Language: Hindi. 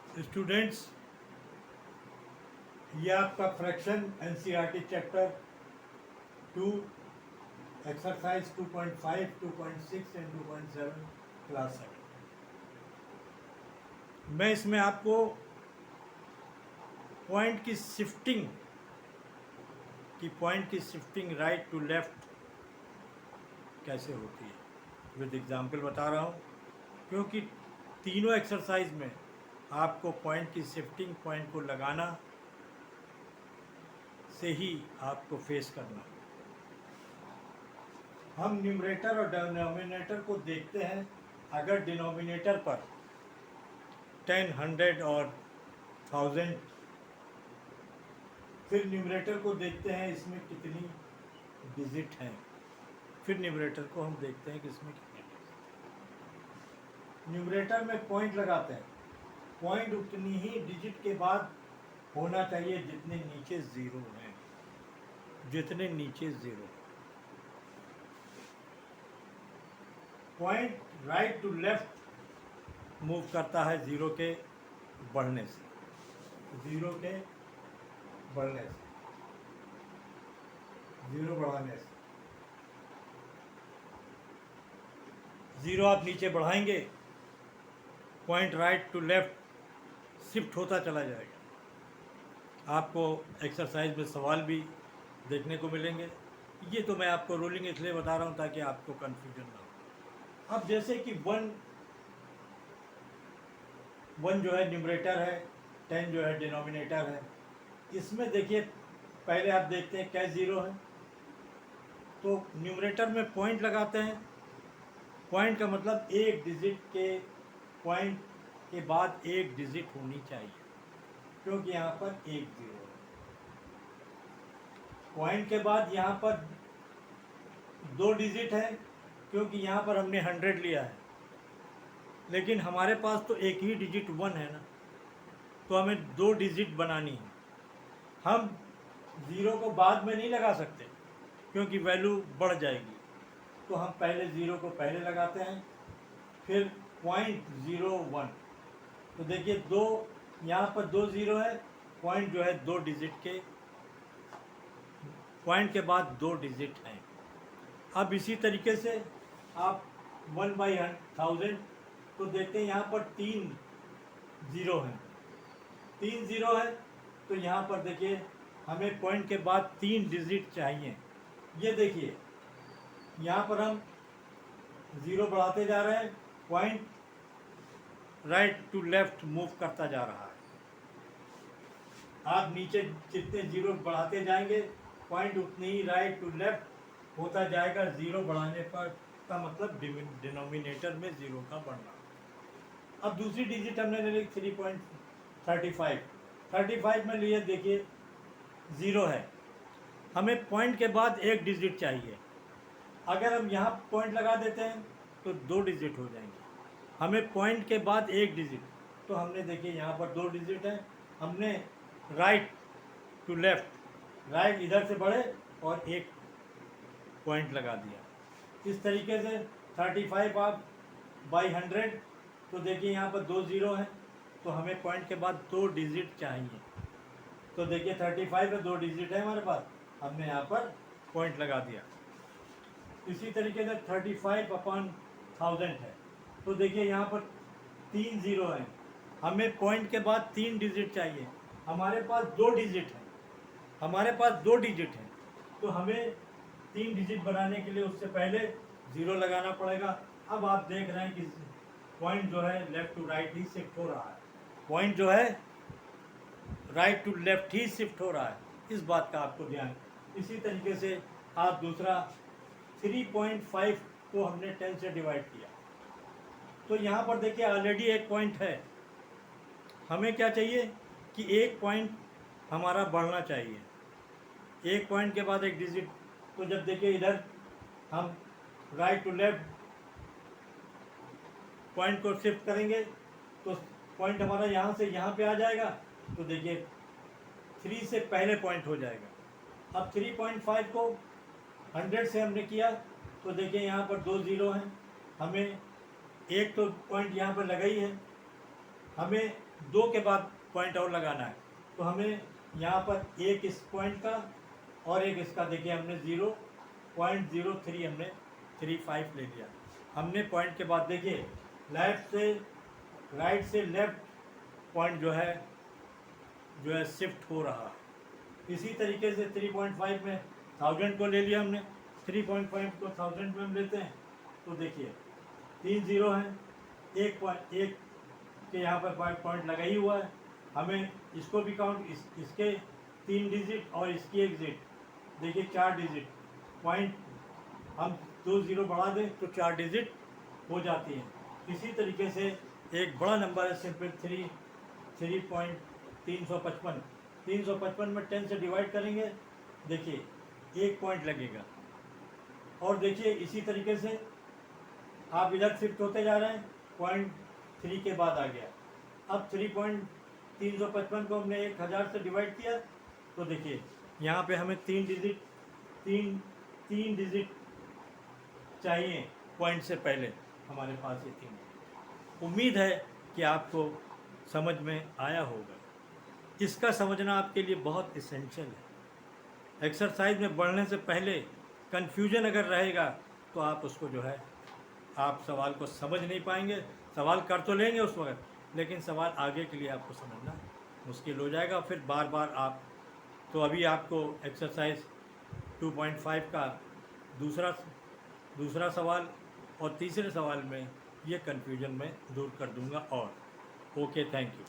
स्टूडेंट्स, ये आपका fraction NCERT chapter 2 exercise 2.5, 2.6 and 2.7 class 7। मैं इसमें आपको पॉइंट की शिफ्टिंग राइट टू लेफ्ट कैसे होती है विद एग्जांपल बता रहा हूँ, क्योंकि तीनों एक्सरसाइज में आपको पॉइंट की शिफ्टिंग, पॉइंट को लगाना से ही आपको फेस करना। हम न्यूमरेटर और डिनोमिनेटर को देखते हैं। अगर डिनोमिनेटर पर 10, 100 और 1000, फिर न्यूमरेटर को देखते हैं इसमें कितनी डिजिट हैं, फिर न्यूमरेटर को हम देखते हैं कि इसमें कितनी डिजिट। न्यूमरेटर में पॉइंट लगाते हैं, पॉइंट उतनी ही डिजिट के बाद होना चाहिए जितने नीचे ज़ीरो हैं, जितने नीचे zero. Point right to left move करता है ज़ीरो के बढ़ने से, ज़ीरो के बढ़ने से, ज़ीरो बढ़ाने से। ज़ीरो आप नीचे बढ़ाएंगे, point right to left shift होता चला जाएगा। आपको एक्सरसाइज में सवाल भी देखने को मिलेंगे। ये तो मैं आपको रोलिंग इसलिए बता रहा हूँ ताकि आपको कन्फ्यूजन ना हो। अब जैसे कि वन जो है न्यूमरेटर है, 10 जो है डिनोमिनेटर है। इसमें देखिए पहले आप देखते हैं क्या ज़ीरो है, तो न्यूमरेटर में पॉइंट लगाते हैं। पॉइंट का मतलब एक डिजिट के पॉइंट के बाद एक डिजिट होनी चाहिए, क्योंकि यहाँ पर एक ज़ीरो है। पॉइंट के बाद यहाँ पर दो डिजिट है, क्योंकि यहाँ पर हमने 100 लिया है, लेकिन हमारे पास तो एक ही डिजिट 1 है ना, तो हमें दो डिजिट बनानी है। हम ज़ीरो को बाद में नहीं लगा सकते क्योंकि वैल्यू बढ़ जाएगी, तो हम पहले ज़ीरो को पहले लगाते हैं, फिर 0.01। तो देखिए दो, यहाँ पर दो ज़ीरो है, पॉइंट जो है दो डिजिट के, पॉइंट के बाद दो डिजिट हैं। अब इसी तरीके से आप 1/1000 तो देखते हैं यहाँ पर 3 ज़ीरो हैं, 3 ज़ीरो है, तो यहाँ पर देखिए हमें पॉइंट के बाद 3 डिजिट चाहिए। ये देखिए यहाँ पर हम ज़ीरो बढ़ाते जा रहे हैं, point right to left move करता जा रहा है। आप नीचे जितने ज़ीरो बढ़ाते जाएंगे, पॉइंट उतनी ही राइट टू लेफ्ट होता जाएगा। ज़ीरो बढ़ाने पर का मतलब डिनोमिनेटर में ज़ीरो का बढ़ना। अब दूसरी डिजिट हमने ले ली 3.35, 35 में लिए देखिए ज़ीरो है, हमें पॉइंट के बाद एक डिजिट चाहिए। अगर हम यहाँ पॉइंट लगा देते हैं तो दो डिजिट हो जाएंगे, हमें पॉइंट के बाद एक डिजिट, तो हमने देखिए यहाँ पर दो डिजिट है, हमने राइट टू लेफ्ट, राइट इधर से बढ़े और एक पॉइंट लगा दिया। इस तरीके से 35 आप बाई 100, तो देखिए यहाँ पर दो ज़ीरो हैं, तो हमें पॉइंट के बाद दो डिजिट चाहिए। तो देखिए 35 में दो डिजिट है हमारे पास, हमने यहाँ पर पॉइंट लगा दिया। इसी तरीके से 35/1000 है, तो देखिए यहाँ पर 3 ज़ीरो हैं, हमें पॉइंट के बाद 3 डिजिट चाहिए। हमारे पास दो डिजिट हैं, हमारे पास दो डिजिट हैं, तो हमें 3 डिजिट बनाने के लिए उससे पहले ज़ीरो लगाना पड़ेगा। अब आप देख रहे हैं कि पॉइंट जो है लेफ़्ट टू राइट ही शिफ्ट हो रहा है, पॉइंट जो है राइट टू लेफ्ट ही शिफ्ट हो रहा है, इस बात का आपको ध्यान। इसी तरीके से आप दूसरा 3.5 को हमने 10 से डिवाइड किया, तो यहाँ पर देखिए ऑलरेडी एक पॉइंट है, हमें क्या चाहिए कि एक पॉइंट हमारा बढ़ना चाहिए, एक पॉइंट के बाद एक डिजिट। तो जब देखिए इधर हम राइट टू लेफ्ट पॉइंट को शिफ्ट करेंगे तो पॉइंट हमारा यहाँ से यहाँ पे आ जाएगा, तो देखिए 3 से पहले पॉइंट हो जाएगा। अब 3.5 को 100 से हमने किया, तो देखिए यहाँ पर दो ज़ीरो हैं, हमें एक तो पॉइंट यहाँ पर लगा ही है, हमें 2 के बाद पॉइंट और लगाना है, तो हमें यहाँ पर एक इस पॉइंट का और एक इसका, देखिए हमने 0.03 हमने 35 ले लिया। हमने पॉइंट के बाद देखिए राइट से लेफ्ट पॉइंट जो है शिफ्ट हो रहा है। इसी तरीके से 3.5 में 1000 को ले लिया हमने, 3.5 को 1000 में हम लेते हैं, तो देखिए 3 0 हैं, एक के यहाँ पर पॉइंट लगा ही हुआ है। हमें इसको भी काउंट, इसके 3 डिजिट और इसकी 1 डिजिट, देखिए 4 डिजिट पॉइंट, हम 2 0 बढ़ा दें तो 4 डिजिट हो जाती हैं। इसी तरीके से एक बड़ा नंबर है सिंपल 355 में 10 से डिवाइड करेंगे, देखिए 1 पॉइंट लगेगा। और देखिए इसी तरीके से आप इधर शिफ्ट होते जा रहे हैं, 0.3 के बाद आ गया। अब 355 को हमने 1000 से डिवाइड किया, तो देखिए यहाँ पे हमें 3 डिजिट चाहिए पॉइंट से पहले, हमारे पास ये 3। उम्मीद है कि आपको समझ में आया होगा। इसका समझना आपके लिए बहुत इसेंशियल है। एक्सरसाइज में बढ़ने से पहले कन्फ्यूजन अगर रहेगा तो आप उसको जो है, आप सवाल को समझ नहीं पाएंगे। सवाल कर तो लेंगे उस वक्त, लेकिन सवाल आगे के लिए आपको समझना मुश्किल हो जाएगा। फिर बार बार आप, तो अभी आपको एक्सरसाइज 2.5 का दूसरा सवाल और तीसरे सवाल में ये कन्फ्यूजन मैं दूर कर दूंगा। और ओके, थैंक यू।